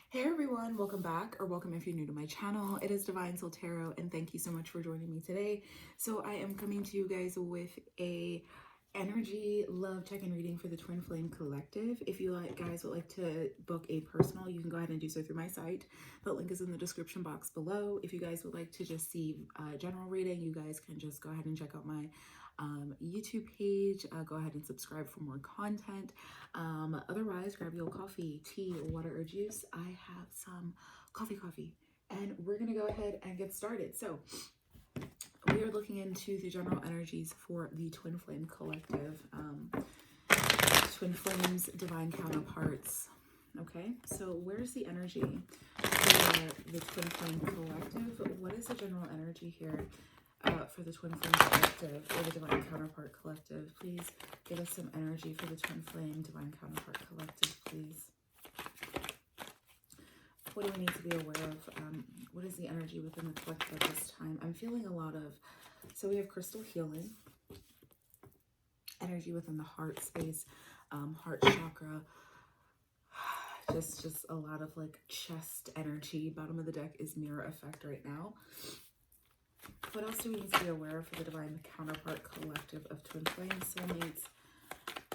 Hey everyone, welcome back, or welcome if you're new to my channel. It is DivineSoulTarot, and thank you so much for joining me today. So I am coming to you guys with a energy love check-in reading for the Twin Flame Collective. If you guys would like to book a personal, you can go ahead and do so through my site. The link is in the description box below. If you guys would like to just see a general reading, you guys can just go ahead and check out my YouTube page. Go ahead and subscribe for more content. Otherwise, grab your coffee, tea, water, or juice. I have some coffee, and we're gonna go ahead and get started. So we are looking into the general energies for the Twin Flame Collective, Twin Flames, divine counterparts. Okay, so where's the energy for the Twin Flame Collective? What is the general energy here for the Twin Flame Collective or the Divine Counterpart Collective? Please give us some energy for the Twin Flame Divine Counterpart Collective, please. What do we need to be aware of? What is the energy within the collective at this time? I'm feeling a lot of, so we have crystal healing, energy within the heart space, heart chakra, just a lot of like chest energy. Bottom of the deck is mirror effect right now. What else do we need to be aware of for the Divine Counterpart Collective of Twin Flames, Soulmates?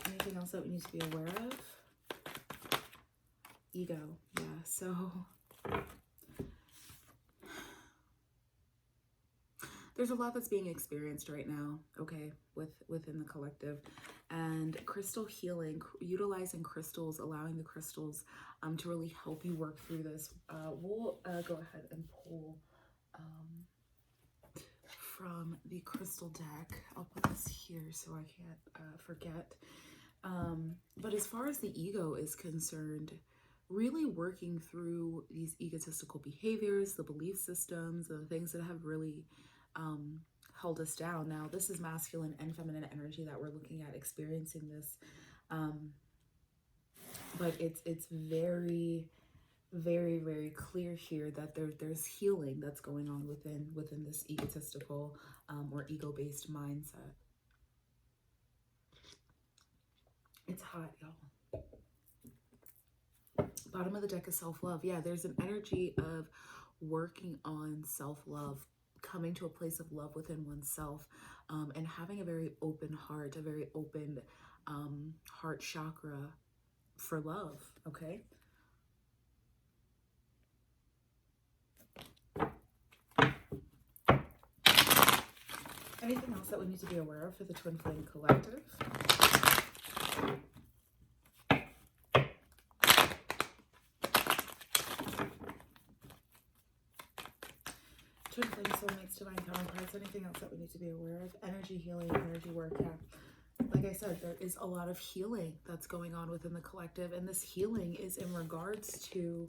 Anything else that we need to be aware of? Ego, yeah, so there's a lot that's being experienced right now, okay, within the collective. And crystal healing, utilizing crystals, allowing the crystals to really help you work through this. We'll go ahead and pull from the crystal deck. I'll put this here so I can't forget. But as far as the ego is concerned, really working through these egotistical behaviors, the belief systems, the things that have really held us down. Now, this is masculine and feminine energy that we're looking at, experiencing this. But it's very, very, very clear here that there's healing that's going on within this egotistical or ego-based mindset. It's hot, y'all. Bottom of the deck is self-love. Yeah, there's an energy of working on self-love, coming to a place of love within oneself, and having a very open heart, a very open heart chakra for love, okay? Anything else that we need to be aware of for the Twin Flame Collective? Twin Flame, Soulmates, Divine Counterparts, anything else that we need to be aware of? Energy healing, energy work, yeah. Like I said, there is a lot of healing that's going on within the collective, and this healing is in regards to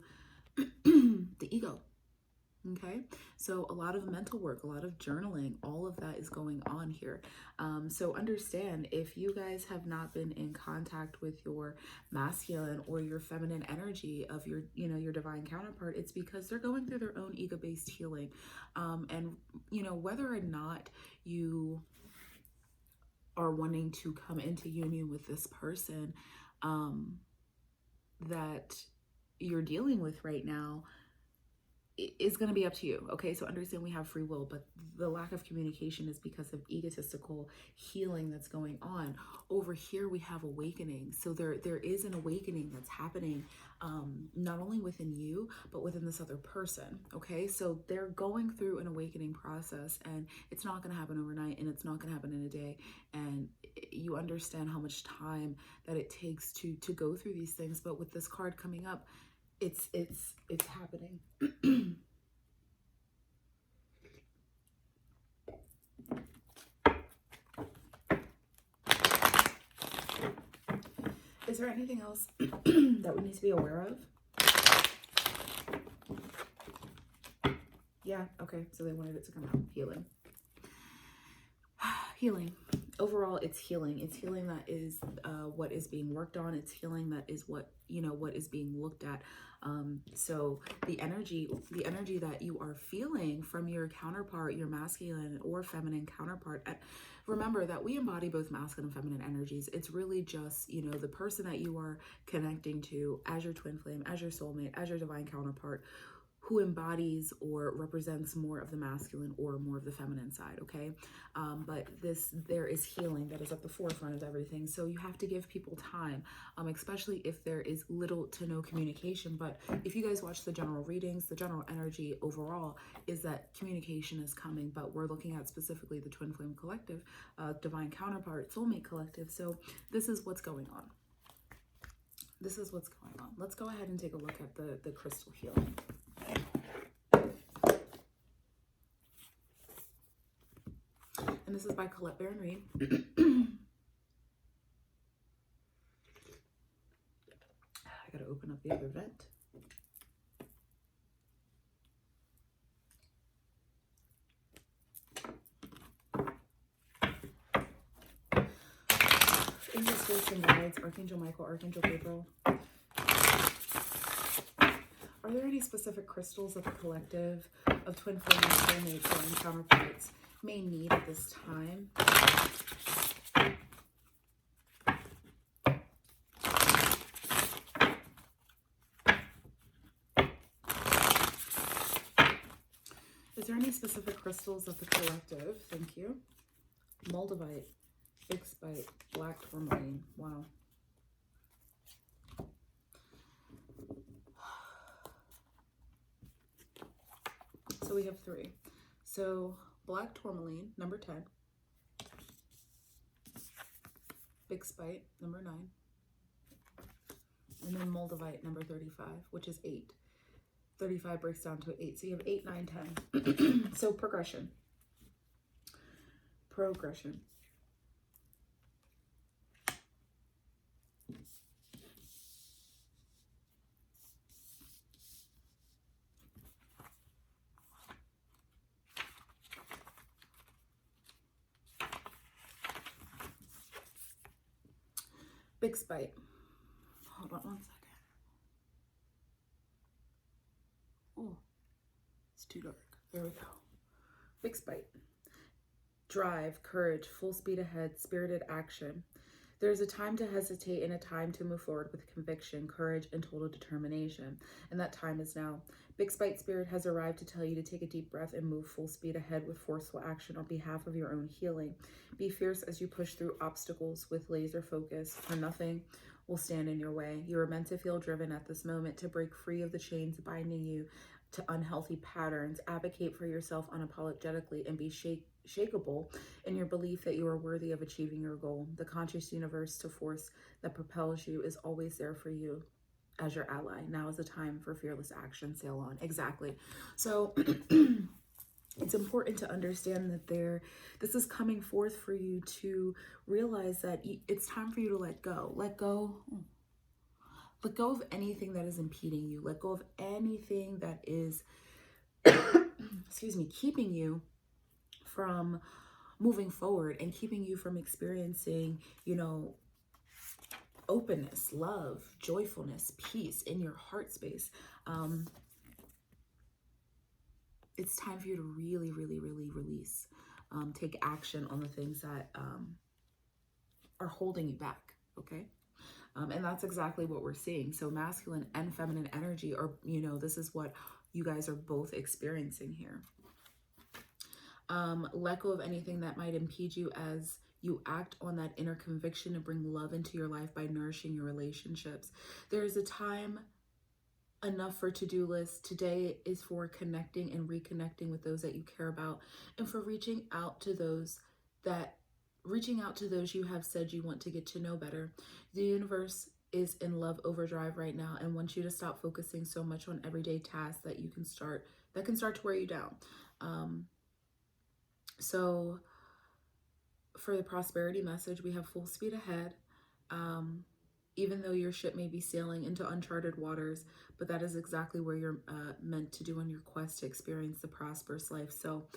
the ego. Okay, so a lot of mental work, a lot of journaling, all of that is going on here. So understand, if you guys have not been in contact with your masculine or your feminine energy of your, your divine counterpart, it's because they're going through their own ego-based healing. And, whether or not you are wanting to come into union with this person that you're dealing with right now, is going to be up to you. Okay, so understand we have free will, but the lack of communication is because of egotistical healing that's going on. Over here we have awakening. So there is an awakening that's happening, not only within you, but within this other person. Okay, so they're going through an awakening process, and it's not going to happen overnight, and it's not going to happen in a day. And you understand how much time that it takes to go through these things. But with this card coming up, it's happening. Is there anything else that we need to be aware of? Yeah, okay, so they wanted it to come out. Healing. Healing. overall, it's healing. It's healing that is what is being worked on. It's healing that is what, what is being looked at. So the energy that you are feeling from your counterpart, your masculine or feminine counterpart, remember that we embody both masculine and feminine energies. It's really just, the person that you are connecting to as your twin flame, as your soulmate, as your divine counterpart, who embodies or represents more of the masculine or more of the feminine side, okay? But there is healing that is at the forefront of everything. So you have to give people time, especially if there is little to no communication. But if you guys watch the general readings, the general energy overall is that communication is coming, but we're looking at specifically the twin flame collective, divine counterpart, soulmate collective. So this is what's going on. This is what's going on. Let's go ahead and take a look at the crystal healing. And this is by Colette Baron Reed. I gotta open up the other vent. Angel Spirits and Guides, Archangel Michael, Archangel Gabriel. Are there any specific crystals that the collective of twin flame soulmates and counterparts may need at this time? Is there any specific crystals of the collective? Thank you. Moldavite, Ixbite, black tourmaline. Wow. So we have 3. So black tourmaline, number 10. Ixbite, number 9. And then Moldavite, number 35, which is 8. 35 breaks down to 8. So you have 8, 9, 10. So progression. Progression. Ixbite. Hold on one second. Oh, it's too dark. There we go. Ixbite. Drive, courage, full speed ahead, spirited action. There's a time to hesitate and a time to move forward with conviction, courage, and total determination. And that time is now. Ixbite spirit has arrived to tell you to take a deep breath and move full speed ahead with forceful action on behalf of your own healing. Be fierce as you push through obstacles with laser focus, for nothing will stand in your way. You are meant to feel driven at this moment to break free of the chains binding you to unhealthy patterns. Advocate for yourself unapologetically and be shakeable in your belief that you are worthy of achieving your goal. The conscious universe to force that propels you is always there for you as your ally. Now is the time for fearless action. Sail on. Exactly. So it's important to understand that this is coming forth for you to realize that it's time for you to let go. Let go of anything that is impeding you. Let go of anything that is, excuse me, keeping you from moving forward and keeping you from experiencing, openness, love, joyfulness, peace in your heart space. It's time for you to really, really, really release, take action on the things that are holding you back, okay? And that's exactly what we're seeing. So masculine and feminine energy are, this is what you guys are both experiencing here. Let go of anything that might impede you as you act on that inner conviction to bring love into your life by nourishing your relationships. There is a time enough for to-do lists. Today is for connecting and reconnecting with those that you care about, and for reaching out to those you have said you want to get to know better. The universe is in love overdrive right now and wants you to stop focusing so much on everyday tasks that can start to wear you down. So for the prosperity message, we have full speed ahead. Even though your ship may be sailing into uncharted waters, but that is exactly where you're meant to do on your quest to experience the prosperous life. So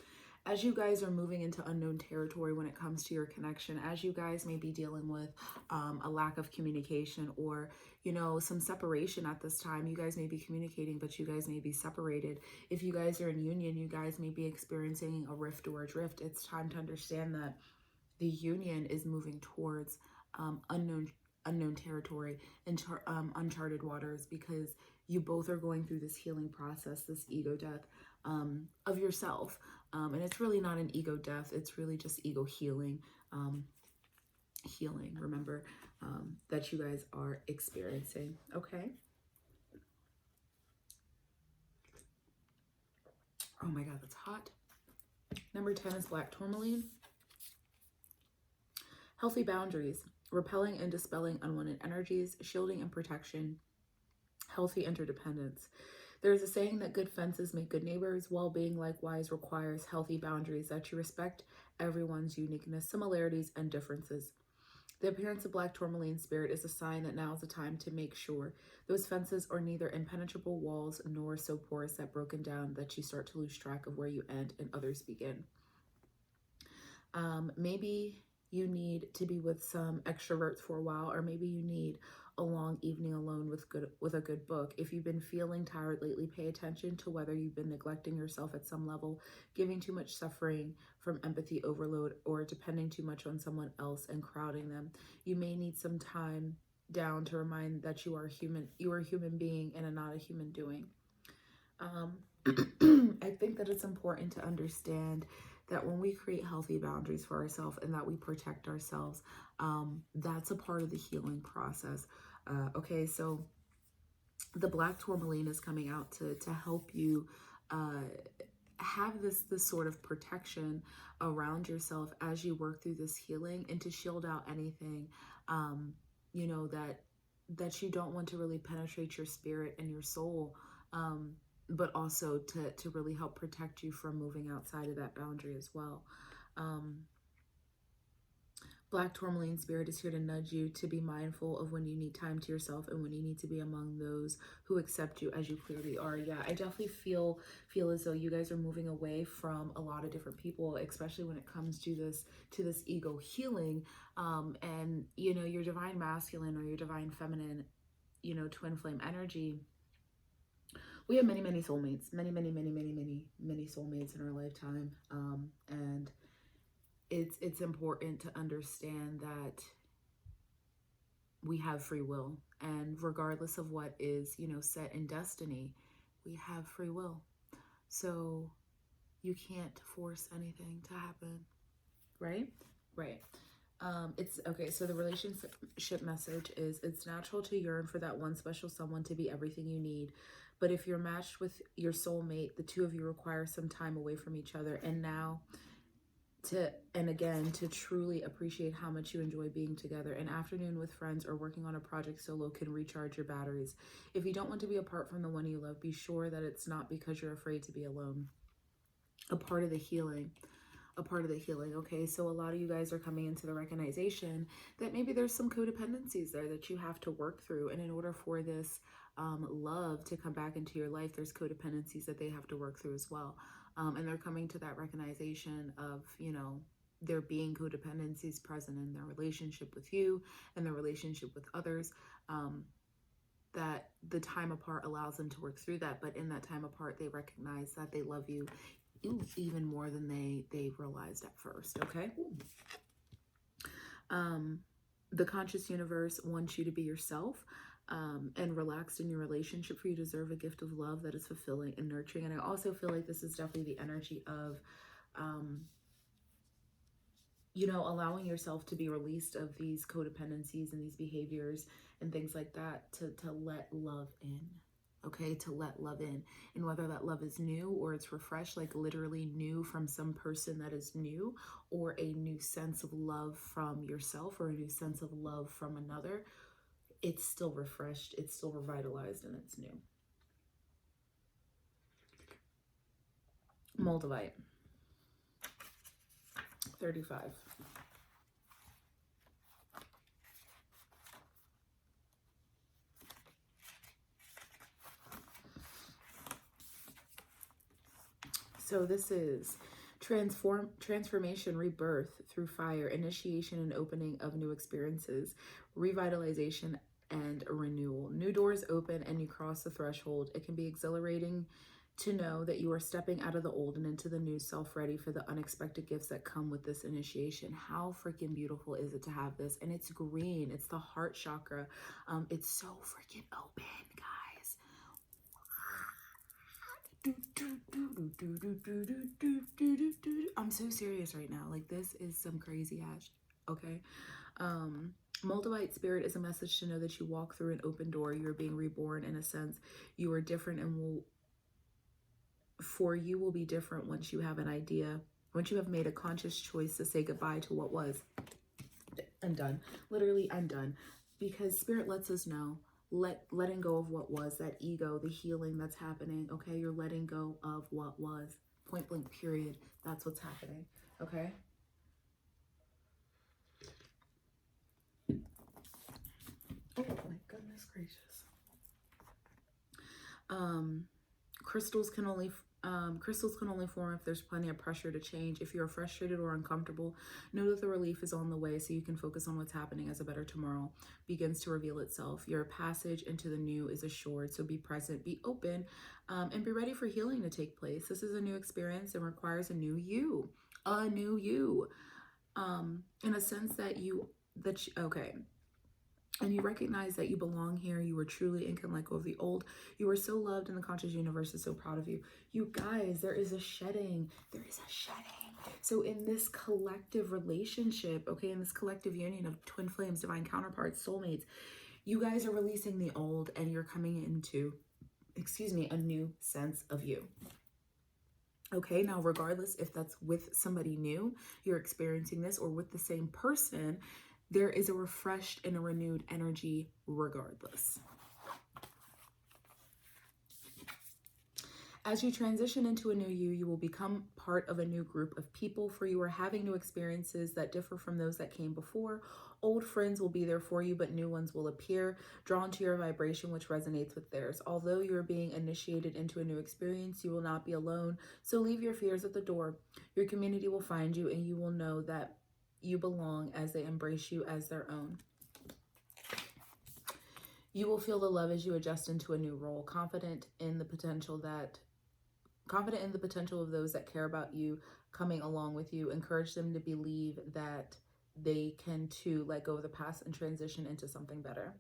as you guys are moving into unknown territory when it comes to your connection, as you guys may be dealing with a lack of communication, or, you know, some separation at this time. You guys may be communicating, but you guys may be separated. If you guys are in union, you guys may be experiencing a rift or a drift. It's time to understand that the union is moving towards unknown territory, uncharted waters, because you both are going through this healing process, this ego death of yourself. And it's really not an ego death. It's really just ego healing. Remember, that you guys are experiencing. Okay. Oh my God, that's hot. Number 10 is black tourmaline. Healthy boundaries, repelling and dispelling unwanted energies, shielding and protection, healthy interdependence. There is a saying that good fences make good neighbors. Well-being likewise requires healthy boundaries, that you respect everyone's uniqueness, similarities, and differences. The appearance of black tourmaline spirit is a sign that now is the time to make sure those fences are neither impenetrable walls nor so porous that broken down that you start to lose track of where you end and others begin. Maybe you need to be with some extroverts for a while, or maybe you need a long evening alone with a good book. If you've been feeling tired lately, pay attention to whether you've been neglecting yourself at some level, giving too much, suffering from empathy overload, or depending too much on someone else and crowding them. You may need some time down to remind that you are human. You are a human being and not a human doing. I think that it's important to understand that when we create healthy boundaries for ourselves and that we protect ourselves, that's a part of the healing process. Okay, so the black tourmaline is coming out to help you have this sort of protection around yourself as you work through this healing, and to shield out anything, you know, that you don't want to really penetrate your spirit and your soul, but also to really help protect you from moving outside of that boundary as well. Black tourmaline spirit is here to nudge you to be mindful of when you need time to yourself and when you need to be among those who accept you as you clearly are. Yeah, I definitely feel as though you guys are moving away from a lot of different people, especially when it comes to this ego healing. And, you know, your divine masculine or your divine feminine, you know, twin flame energy. We have many soulmates, many soulmates in our lifetime. And it's important to understand that we have free will, and regardless of what is, you know, set in destiny, we have free will. So you can't force anything to happen, right? Right. It's okay. So the relationship message is, it's natural to yearn for that one special someone to be everything you need. But if you're matched with your soulmate, the two of you require some time away from each other. And now to truly appreciate how much you enjoy being together. An afternoon with friends or working on a project solo can recharge your batteries. If you don't want to be apart from the one you love, be sure that it's not because you're afraid to be alone. A part of the healing. Okay, so a lot of you guys are coming into the recognition that maybe there's some codependencies there that you have to work through. And in order for this love to come back into your life, there's codependencies that they have to work through as well. And they're coming to that recognition of, you know, there being codependencies present in their relationship with you and their relationship with others, that the time apart allows them to work through that. But in that time apart, they recognize that they love you even more than they realized at first. Okay. The conscious universe wants you to be yourself, and relaxed in your relationship, for you deserve a gift of love that is fulfilling and nurturing. And I also feel like this is definitely the energy of, you know, allowing yourself to be released of these codependencies and these behaviors and things like that, to let love in. Okay, to let love in. And whether that love is new or it's refreshed, like literally new from some person that is new, or a new sense of love from yourself, or a new sense of love from another, it's still refreshed, it's still revitalized, and it's new. Moldavite. 35. So this is Transformation, rebirth through fire, initiation and opening of new experiences, revitalization and a renewal. New doors open and you cross the threshold. It can be exhilarating to know that you are stepping out of the old and into the new self, ready for the unexpected gifts that come with this initiation. How freaking beautiful is it to have this? And it's green. It's the heart chakra. It's so freaking open, guys. I'm so serious right now. Like, this is some crazy ass. Okay. Moldavite spirit is a message to know that you walk through an open door. You're being reborn in a sense. You are different and will be different once you have an idea, once you have made a conscious choice to say goodbye to what was. I'm done. Literally, I'm done. Because spirit lets us know, letting go of what was, that ego, the healing that's happening. Okay, you're letting go of what was. Point blank, period. That's what's happening. Okay. Oh my goodness gracious. Crystals can only form if there's plenty of pressure to change. If you're frustrated or uncomfortable, know that the relief is on the way, so you can focus on what's happening as a better tomorrow begins to reveal itself. Your passage into the new is assured, so be present, be open, and be ready for healing to take place. This is a new experience and requires a new you. In a sense that okay. And you recognize that you belong here. You are truly and can let go of the old. You are so loved and the conscious universe is so proud of you. You guys, there is a shedding. There is a shedding. So in this collective relationship, okay, in this collective union of twin flames, divine counterparts, soulmates, you guys are releasing the old and you're coming into, a new sense of you. Okay, now regardless if that's with somebody new, you're experiencing this, or with the same person, there is a refreshed and a renewed energy regardless. As you transition into a new you, you will become part of a new group of people, for you are having new experiences that differ from those that came before. Old friends will be there for you, but new ones will appear, drawn to your vibration, which resonates with theirs. Although you are being initiated into a new experience, you will not be alone. So leave your fears at the door. Your community will find you, and you will know that you belong as they embrace you as their own. You will feel the love as you adjust into a new role, confident in the potential of those that care about you coming along with you. Encourage them to believe that they can too let go of the past and transition into something better.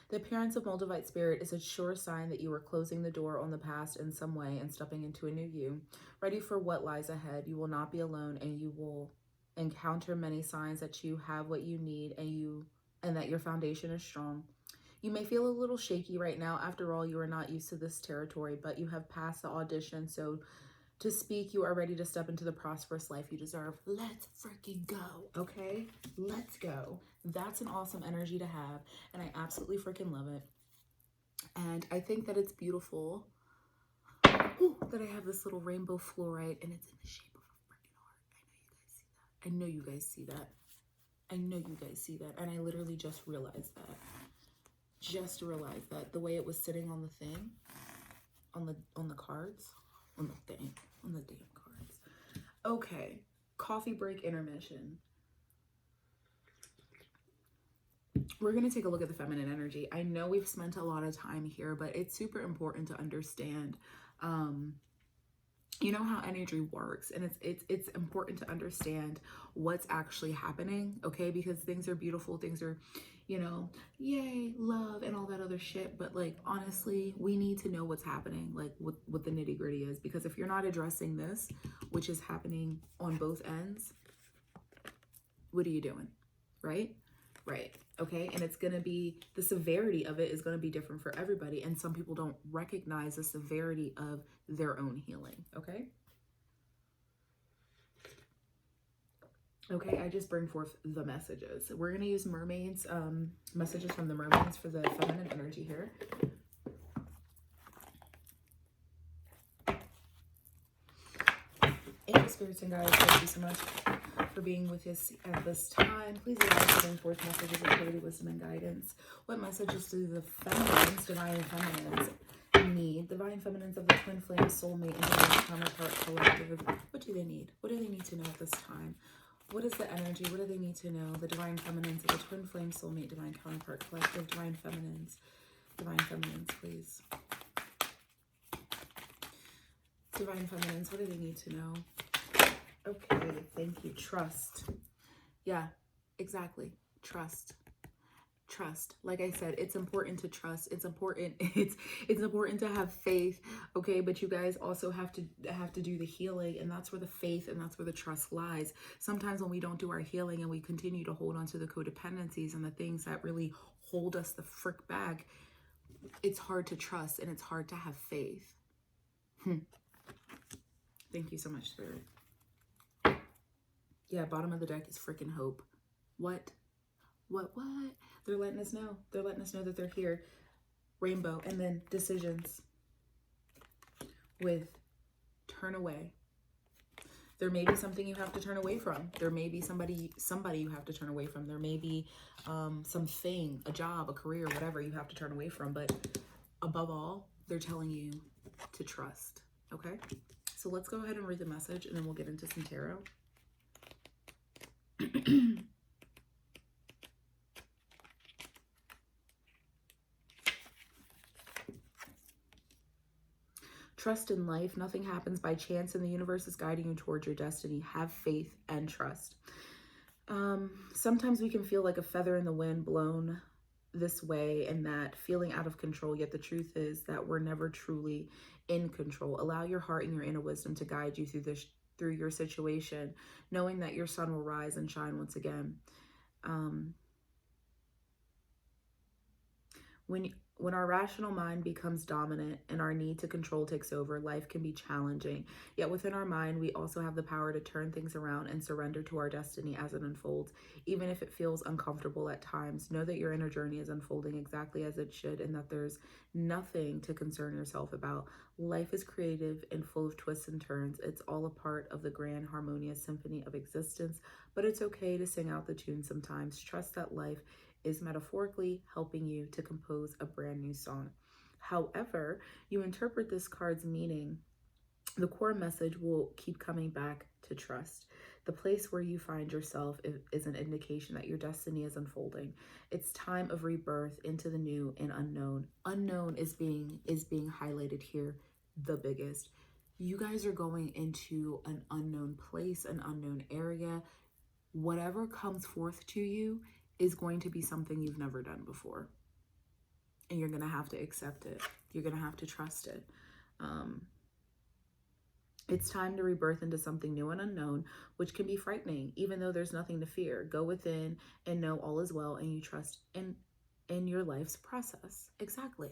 The appearance of Moldavite spirit is a sure sign that you are closing the door on the past in some way and stepping into a new you. Ready for what lies ahead. You will not be alone, and you will encounter many signs that you have what you need and that your foundation is strong. You may feel a little shaky right now. After all, you are not used to this territory, but you have passed the audition. So to speak, you are ready to step into the prosperous life you deserve. Let's freaking go. Okay, let's go. That's an awesome energy to have, and I absolutely freaking love it. And I think that it's beautiful that I have this little rainbow fluorite, and it's in the shape of a freaking heart. I know you guys see that. And I literally just realized that. The way it was sitting on the thing, on the damn cards. Okay, coffee break intermission. We're going to take a look at the feminine energy. I know we've spent a lot of time here, but it's super important to understand, you know, how energy works, and it's important to understand what's actually happening, okay? Because things are beautiful, things are, you know, yay, love, and all that other shit. But like, honestly, we need to know what's happening, like what the nitty gritty is, because if you're not addressing this, which is happening on both ends, what are you doing? Right? Okay. And it's going to be, the severity of it is going to be different for everybody. And some people don't recognize the severity of their own healing. Okay. Okay, I just bring forth the messages. We're going to use mermaids, messages from the mermaids for the feminine energy here. Angel spirits and guides, thank you so much for being with us at this time. Please allow us to bring forth messages of clarity, wisdom, and guidance. What messages do the feminines, divine feminines, need? Divine Feminines of the Twin Flame Soulmate and Divine Counterpart Collective, what do they need? What do they need to know at this time? What is the energy? What do they need to know? The Divine Feminines of the Twin Flame Soulmate, Divine Counterpart Collective, Divine Feminines, please. Divine Feminines, what do they need to know? Okay, thank you. Trust. Yeah, exactly. Trust. Trust. Like I said, it's important to trust. It's important. It's important to have faith. Okay, but you guys also have to do the healing, and that's where the faith and that's where the trust lies. Sometimes when we don't do our healing and we continue to hold on to the codependencies and the things that really hold us the frick back, it's hard to trust and it's hard to have faith. Thank you so much, Spirit. Yeah, bottom of the deck is freaking hope. What? They're letting us know. They're letting us know that they're here. Rainbow. And then decisions with turn away. There may be something you have to turn away from. There may be somebody you have to turn away from. There may be something, a job, a career, whatever you have to turn away from. But above all, they're telling you to trust. Okay? So let's go ahead and read the message and then we'll get into some tarot. Trust in life. Nothing happens by chance and the universe is guiding you towards your destiny. Have faith and trust. Sometimes we can feel like a feather in the wind, blown this way and that, feeling out of control. Yet the truth is that we're never truly in control. Allow your heart and your inner wisdom to guide you through your situation, knowing that your sun will rise and shine once again. When our rational mind becomes dominant and our need to control takes over, life can be challenging. Yet within our mind, we also have the power to turn things around and surrender to our destiny as it unfolds. Even if it feels uncomfortable at times, know that your inner journey is unfolding exactly as it should and that there's nothing to concern yourself about. Life is creative and full of twists and turns. It's all a part of the grand harmonious symphony of existence, but it's okay to sing out the tune sometimes. Trust that life is metaphorically helping you to compose a brand new song. However you interpret this card's meaning, the core message will keep coming back to trust. The place where you find yourself is an indication that your destiny is unfolding. It's time of rebirth into the new and unknown. Unknown is being highlighted here, the biggest. You guys are going into an unknown place, an unknown area. Whatever comes forth to you is going to be something you've never done before. And you're going to have to accept it. You're going to have to trust it. It's time to rebirth into something new and unknown, which can be frightening, even though there's nothing to fear. Go within and know all is well, and you trust in your life's process. Exactly.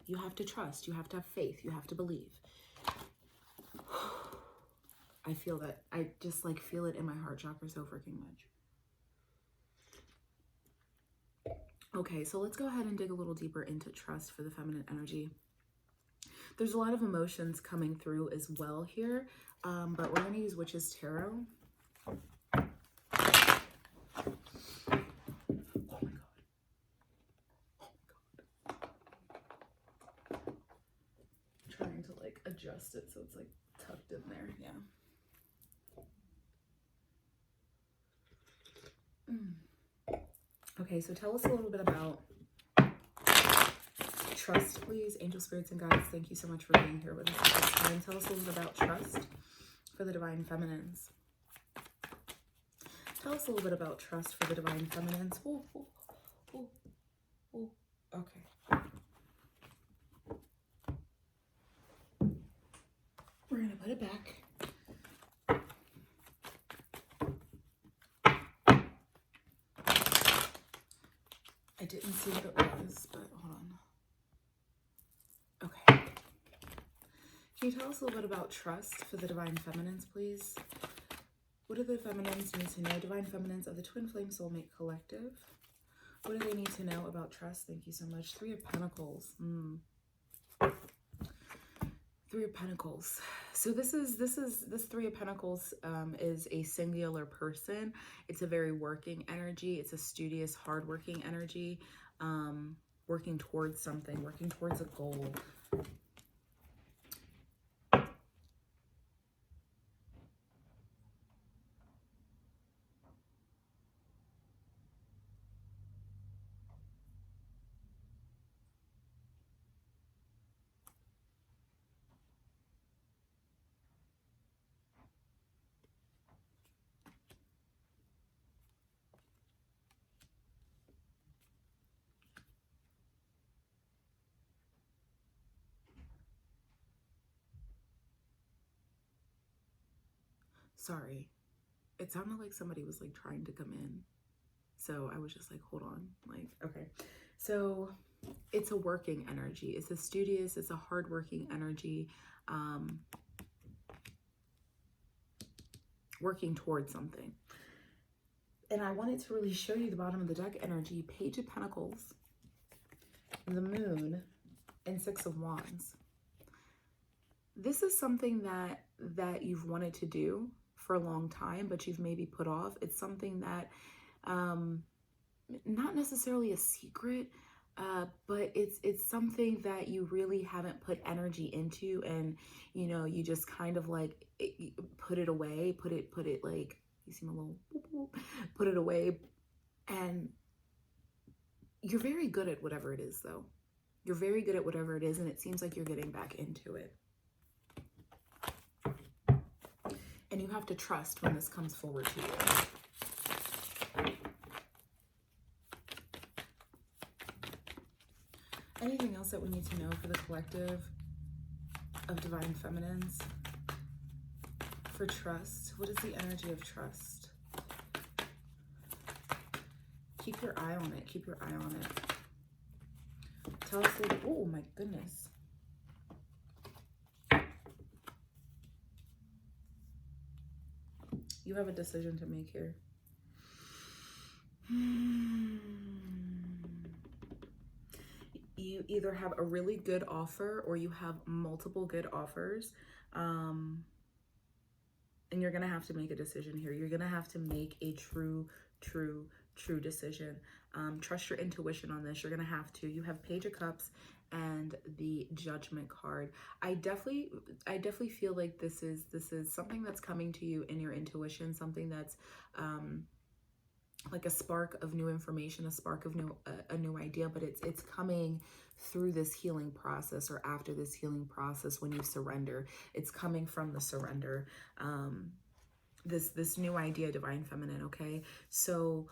You have to trust. You have to have faith. You have to believe. I feel that. I just feel it in my heart chakra so freaking much. Okay, so let's go ahead and dig a little deeper into trust for the feminine energy. There's a lot of emotions coming through as well here, but we're going to use Witch's Tarot. Oh my god. I'm trying to adjust it so it's tucked in there. Yeah. Okay, so tell us a little bit about trust, please. Angel spirits and guides, thank you so much for being here with us at this time. Tell us a little bit about trust for the divine feminines. Tell us a little bit about trust for the divine feminines. Ooh, ooh, ooh, ooh. Okay. We're going to put it back. I didn't see what it was, but hold on. Okay. Can you tell us a little bit about trust for the divine feminines, please? What do the feminines need to know? Divine feminines of the Twin Flame Soulmate Collective. What do they need to know about trust? Thank you so much. Three of Pentacles. Three of Pentacles. So this Three of Pentacles is a singular person. It's a very working energy. It's a studious, hardworking energy. working towards something, working towards a goal. Sorry, it sounded like somebody was like trying to come in. So I was just like, hold on, like, okay. So it's a working energy. It's a studious, it's a hardworking energy, working towards something. And I wanted to really show you the bottom of the deck energy, Page of Pentacles, the Moon, and Six of Wands. This is something that you've wanted to do for a long time, but you've maybe put off. It's something that, not necessarily a secret, but it's something that you really haven't put energy into, and you know, you just kind of like put it away, put it like, you seem a little put it away. And you're very good at whatever it is, though. You're very good at whatever it is, and it seems like you're getting back into it. And you have to trust when this comes forward to you. Anything else that we need to know for the collective of Divine Feminines? For trust, what is the energy of trust? Keep your eye on it. Keep your eye on it. Tell us, oh my goodness. You have a decision to make here. You either have a really good offer or you have multiple good offers. And you're going to have to make a decision here. You're going to have to make a true decision. Trust your intuition on this. You're going to have to. You have Page of Cups and the Judgment card. I definitely feel like this is something that's coming to you in your intuition, something that's like a spark of new information, a spark of a new idea, but it's coming through this healing process or after this healing process when you surrender. It's coming from the surrender. This new idea, Divine Feminine, okay? So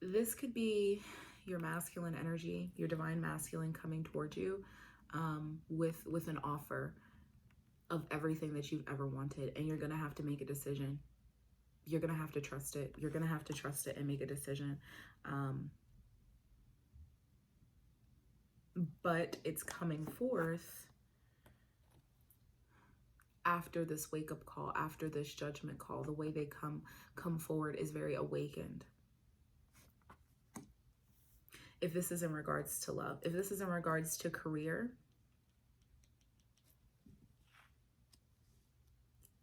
this could be your masculine energy, your divine masculine coming towards you with an offer of everything that you've ever wanted, and you're gonna have to make a decision. You're gonna have to trust it. You're gonna have to trust it and make a decision. But it's coming forth after this wake-up call, after this judgment call. The way they come forward is very awakened. If this is in regards to love, if this is in regards to career,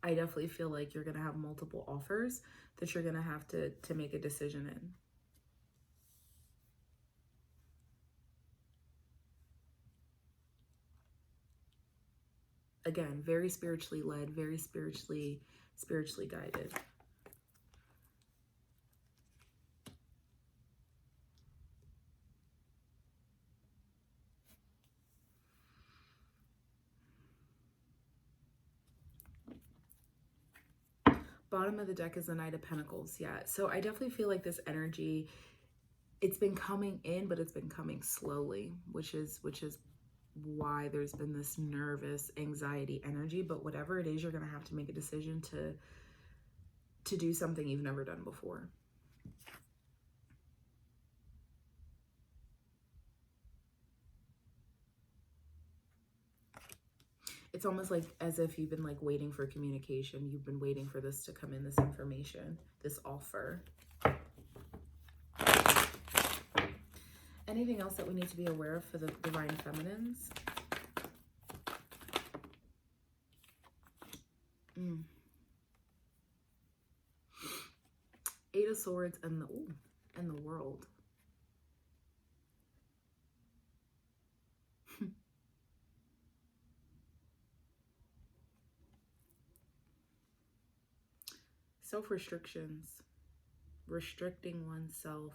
I definitely feel like you're going to have multiple offers that you're going to have to make a decision in. Again, very spiritually led, very spiritually guided. Bottom of the deck is the Knight of Pentacles. Yeah, so I definitely feel like this energy, it's been coming in, but it's been coming slowly, which is why there's been this nervous anxiety energy. But whatever it is, you're going to have to make a decision to do something you've never done before. It's almost like as if you've been like waiting for communication. You've been waiting for this to come in, this information, this offer. Anything else that we need to be aware of for the Divine Feminines? Eight of Swords and the World. Self-restrictions. Restricting oneself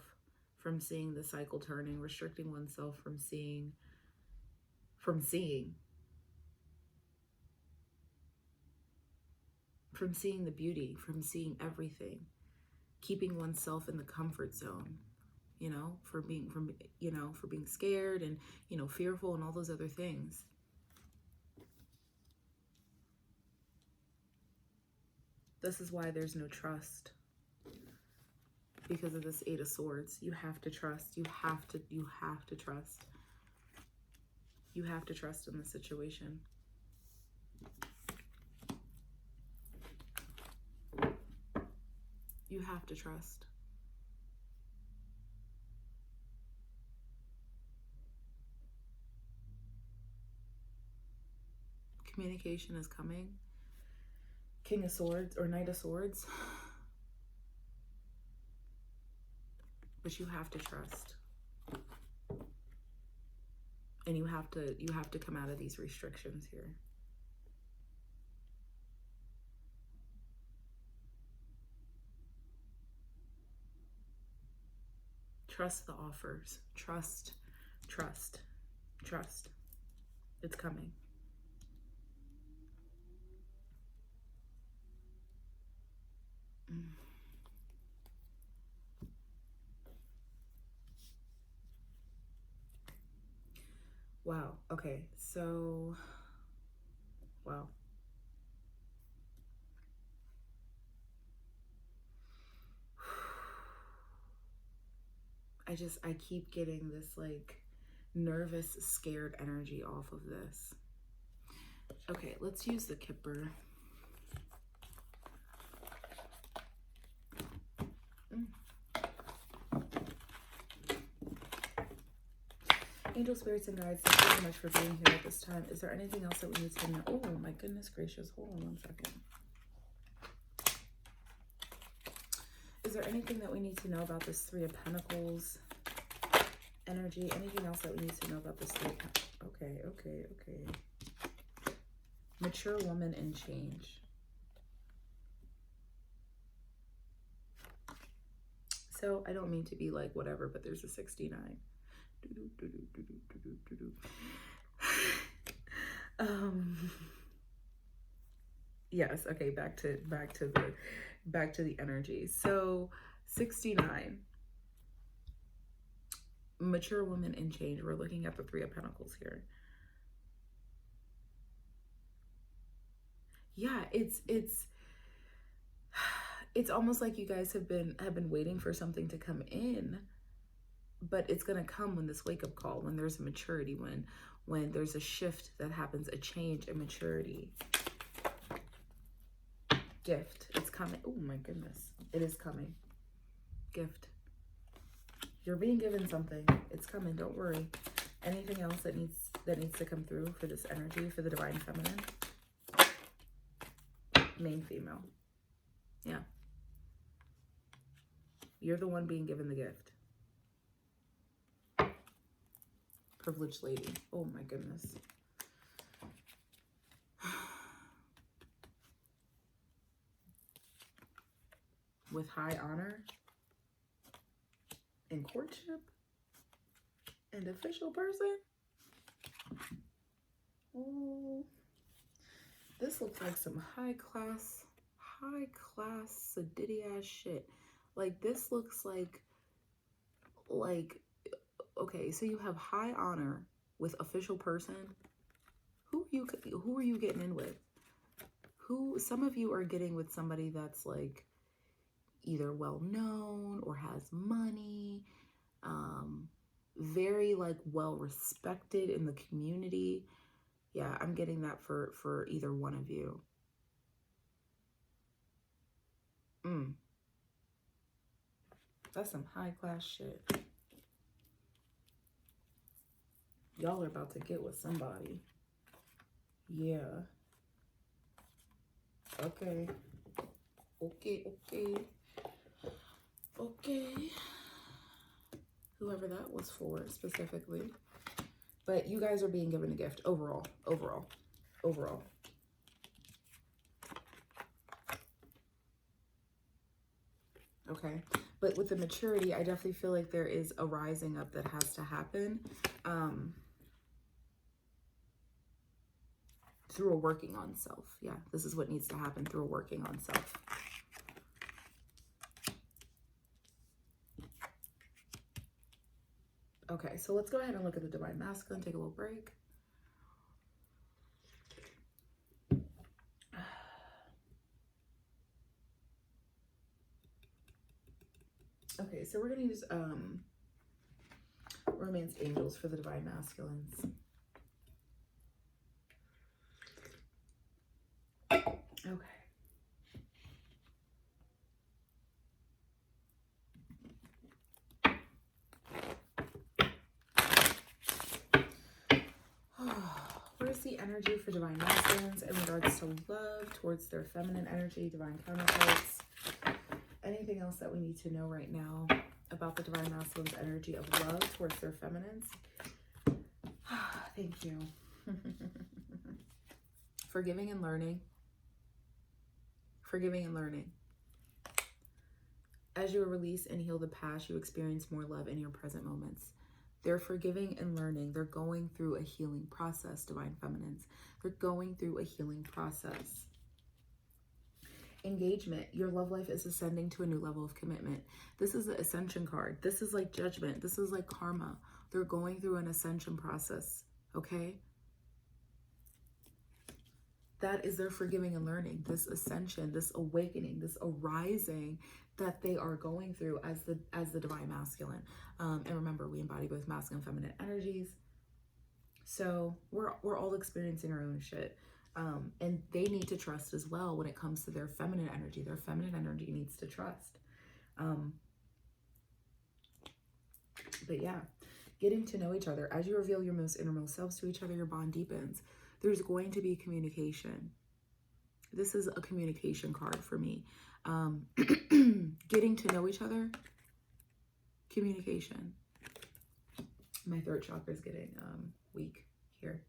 from seeing the cycle turning, restricting oneself from seeing the beauty, from seeing everything, keeping oneself in the comfort zone, you know, for being scared and, you know, fearful and all those other things. This is why there's no trust. Because of this Eight of Swords. You have to trust. You have to trust. You have to trust in the situation. You have to trust. Communication is coming. King of Swords or Knight of Swords. But you have to trust. And you have to come out of these restrictions here. Trust the offers. Trust. It's coming. Wow. Okay. So, wow. I keep getting this like nervous, scared energy off of this. Okay, let's use the Kipper. Angel, spirits, and guides, thank you so much for being here at this time. Is there anything else that we need to know? Oh my goodness gracious, hold on 1 second. Is there anything that we need to know about this Three of Pentacles energy? Anything else that we need to know about this Three of Pentacles? Okay. Mature woman and change. So I don't mean to be like whatever, but there's a 69. Yes, okay, back to the energy. So 69, mature woman in change. We're looking at the Three of Pentacles here. Yeah, it's almost like you guys have been waiting for something to come in, but it's going to come when this wake-up call, when there's a maturity, when there's a shift that happens, a change, a maturity. Gift, it's coming. Oh my goodness, it is coming. Gift, you're being given something. It's coming, don't worry. Anything else that needs to come through for this energy, for the divine feminine? Main female. Yeah, you're the one being given the gift. Privileged lady. Oh my goodness. With high honor and courtship and official person. Oh, this looks like some high class sedity ass shit. Like this looks like okay, so you have high honor with official person. Who are you getting in with? Some of you are getting with somebody that's like either well known or has money, very like well respected in the community. Yeah, I'm getting that for either one of you. That's some high class shit. Y'all are about to get with somebody. Yeah. Okay. Okay. Whoever that was for specifically. But you guys are being given a gift overall. Okay. But with the maturity, I definitely feel like there is a rising up that has to happen. Through a working on self. Yeah, this is what needs to happen, through a working on self. Okay, so let's go ahead and look at the Divine Masculine, take a little break. Okay, so we're going to use Romance Angels for the Divine Masculines. Okay. Where's the energy for Divine Masculines in regards to love towards their feminine energy, Divine Counterparts? Anything else that we need to know right now about the Divine Masculine's energy of love towards their feminines? Thank you. Forgiving and learning. Forgiving and learning. As you release and heal the past, you experience more love in your present moments. They're forgiving and learning. They're going through a healing process, Divine Feminines. They're going through a healing process. Engagement. Your love life is ascending to a new level of commitment. This is the Ascension card. This is like judgment. This is like karma. They're going through an ascension process, okay? That is their forgiving and learning, this ascension, this awakening, this arising that they are going through as the Divine Masculine. And remember, we embody both masculine and feminine energies. So we're all experiencing our own shit. And they need to trust as well when it comes to their feminine energy. Their feminine energy needs to trust. But yeah, getting to know each other. As you reveal your most innermost selves to each other, your bond deepens. There's going to be communication. This is a communication card for me. Getting to know each other, communication. My throat chakra is getting weak here.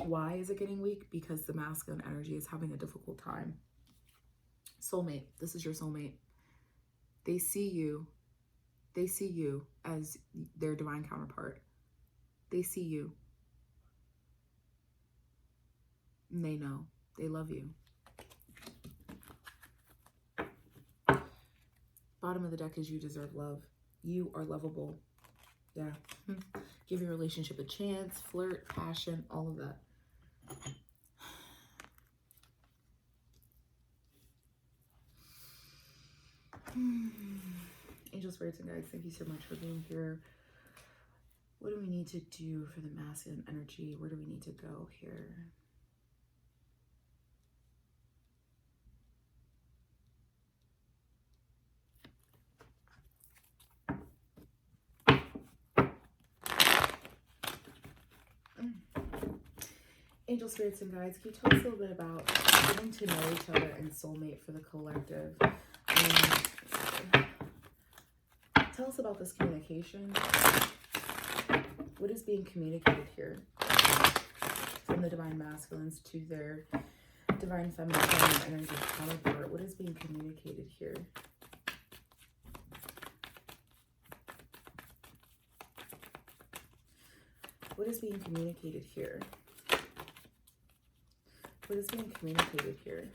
Why is it getting weak? Because the masculine energy is having a difficult time. Soulmate. This is your soulmate. They see you. They see you as their divine counterpart. They see you. And they know. They love you. Bottom of the deck is you deserve love. You are lovable. Yeah. Give your relationship a chance. Flirt, passion, all of that. Angel, spirits, and guides, thank you so much for being here. What do we need to do for the masculine energy? Where do we need to go here? Angel, spirits, and guides, can you tell us a little bit about getting to know each other and soulmate for the collective? Tell us about this communication. What is being communicated here from the Divine Masculines to their Divine Feminine energy counterpart? What is being communicated here? What is being communicated here? What is being communicated here?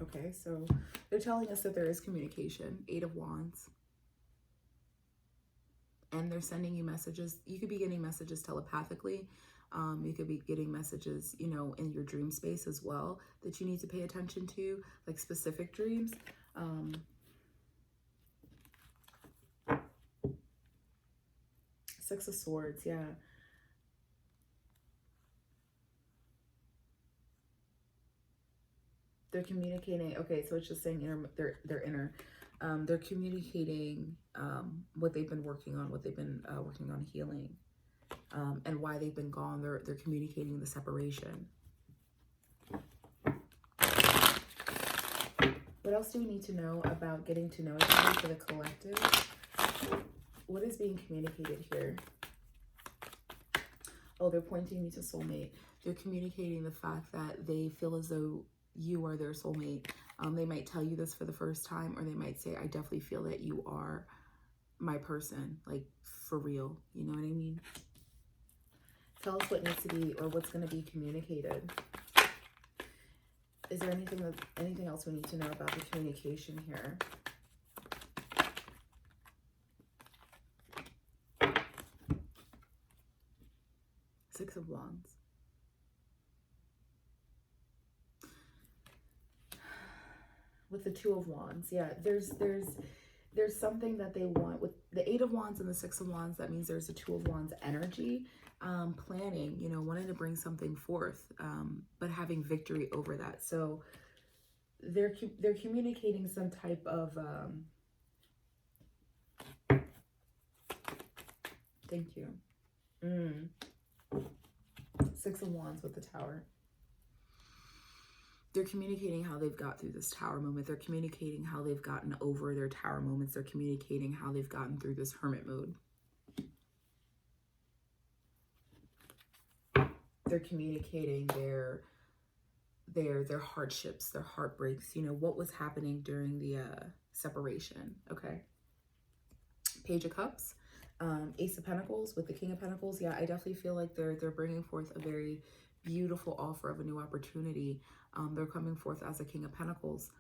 Okay, so they're telling us that there is communication. 8 of Wands. And they're sending you messages. You could be getting messages telepathically. You could be getting messages, you know, in your dream space as well that you need to pay attention to, like specific dreams. Six of Swords, yeah. They're communicating. Okay, so it's just saying they're inner. They're communicating what they've been working on, what they've been working on healing. and why they've been gone. They're communicating the separation. What else do we need to know about getting to know each other for the collective? What is being communicated here? Oh, they're pointing me to soulmate. They're communicating the fact that they feel as though you are their soulmate. They might tell you this for the first time, or they might say, I definitely feel that you are my person, like for real. You know what I mean? Tell us what needs to be, or what's going to be communicated. Is there anything else we need to know about the communication here? Six of Wands. With the Two of Wands, yeah, there's something that they want. With the Eight of Wands and the Six of Wands, that means there's a Two of Wands energy, planning, you know, wanting to bring something forth, but having victory over that. So they're communicating some type of thank you. Six of Wands with the Tower. They're communicating how they've got through this Tower moment. They're communicating how they've gotten over their Tower moments. They're communicating how they've gotten through this Hermit mode. They're communicating their hardships, their heartbreaks, you know, what was happening during the separation, okay? Page of Cups, Ace of Pentacles with the King of Pentacles. Yeah, I definitely feel like they're bringing forth a very beautiful offer of a new opportunity. They're coming forth as a King of Pentacles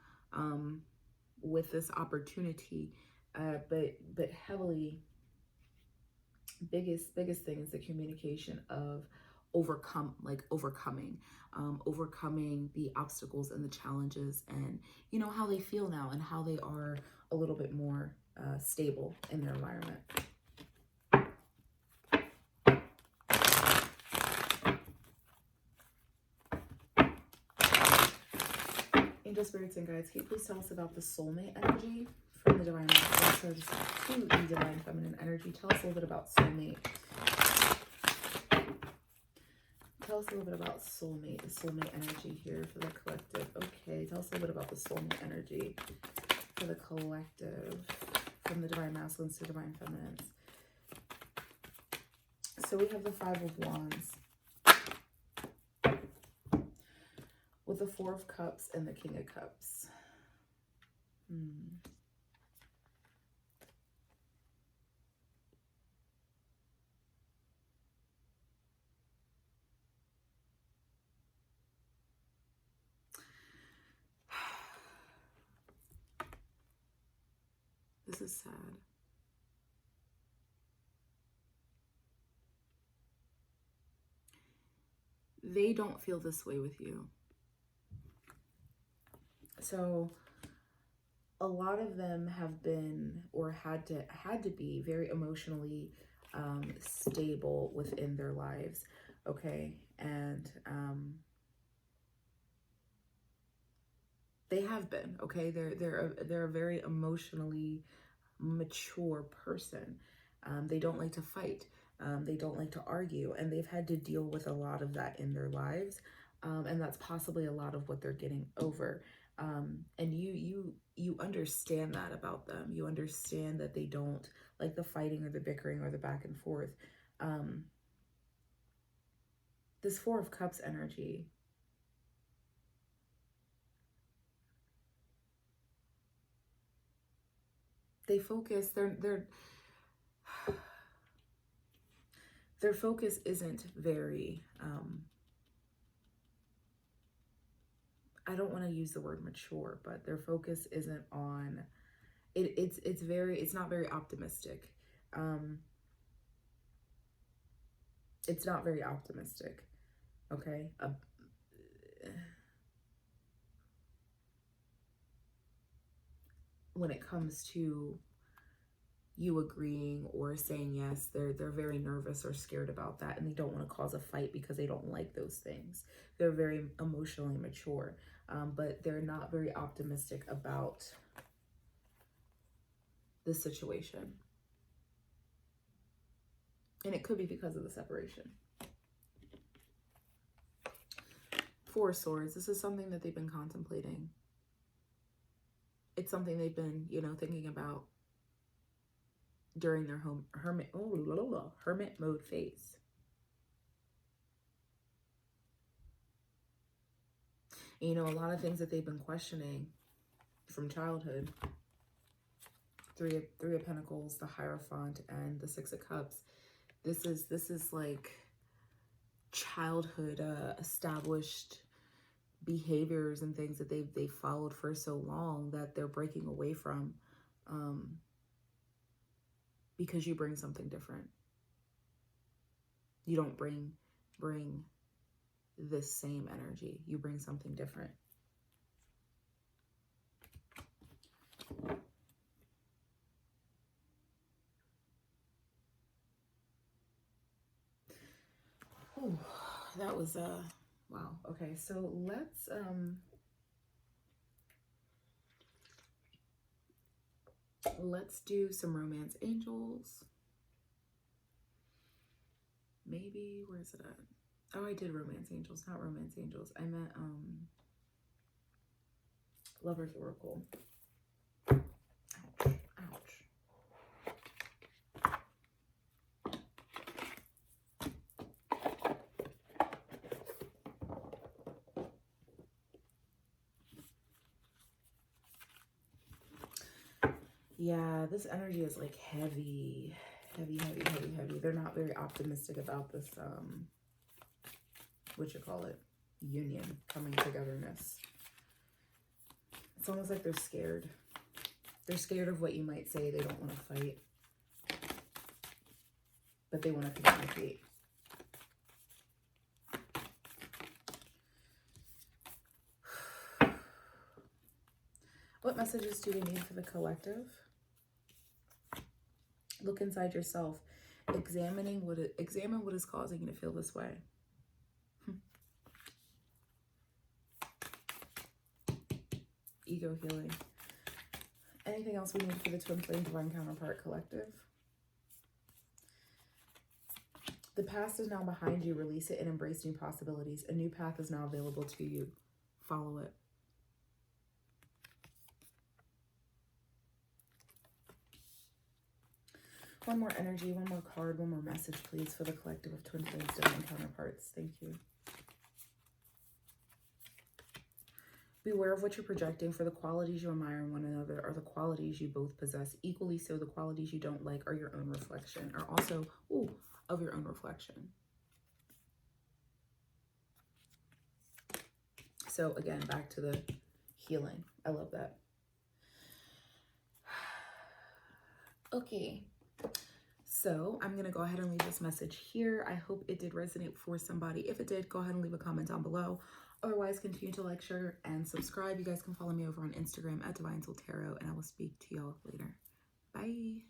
with this opportunity, but heavily, biggest thing is the communication of overcoming the obstacles and the challenges, and you know how they feel now and how they are a little bit more stable in their environment. Angel spirits and guides, can you please tell us about the soulmate energy from the divine masculine to the divine feminine energy? Tell us a little bit about soulmate. Tell us a little bit about soulmate, the soulmate energy here for the collective. Okay, tell us a little bit about the soulmate energy for the collective from the divine masculines to divine feminines. So we have the Five of Wands with the Four of Cups and the King of Cups. This is sad. They don't feel this way with you. So a lot of them have been, or had to be, very emotionally stable within their lives, okay? And they have been, okay? They're a very emotionally mature person. They don't like to fight. They don't like to argue, and they've had to deal with a lot of that in their lives, and that's possibly a lot of what they're getting over. And you understand that about them. You understand that they don't like the fighting or the bickering or the back and forth. This Four of Cups energy, they focus, their focus isn't very, I don't want to use the word mature, but their focus isn't on, it's not very optimistic. It's not very optimistic, okay? When it comes to you agreeing or saying yes, they're very nervous or scared about that, and they don't want to cause a fight because they don't like those things. They're very emotionally mature, but they're not very optimistic about the situation. And it could be because of the separation. Four of Swords. This is something that they've been contemplating. It's something they've been, you know, thinking about during their hermit mode phase. And, you know, a lot of things that they've been questioning from childhood. Three of Pentacles, the Hierophant, and the Six of Cups. This is like childhood established behaviors and things that they've followed for so long that they're breaking away from, because you bring something different. You don't bring this same energy. You bring something different. Oh, that was wow. Okay, so let's do some romance angels. Maybe, where's it at? Oh, I did romance angels, not romance angels. I meant Lover's Oracle. Ouch, ouch. Yeah, this energy is like heavy. They're not very optimistic about this, union, coming togetherness. It's almost like they're scared. They're scared of what you might say. They don't want to fight, but they want to communicate. What messages do we need for the collective? Look inside yourself. Examine what is causing you to feel this way. Ego healing. Anything else we need for the Twin Flame Divine Counterpart collective? The past is now behind you. Release it and embrace new possibilities. A new path is now available to you. Follow it. One more energy, one more card, one more message, please, for the collective of Twin Flames Divine Counterparts. Thank you. Beware of what you're projecting, for the qualities you admire in one another are the qualities you both possess. Equally so, the qualities you don't like are your own reflection, are also, of your own reflection. So again, back to the healing. I love that. Okay. So I'm going to go ahead and leave this message here. I hope it did resonate for somebody. If it did, go ahead and leave a comment down below. Otherwise, continue to like, share, and subscribe. You guys can follow me over on Instagram at DivineSoulTarot, and I will speak to y'all later. Bye.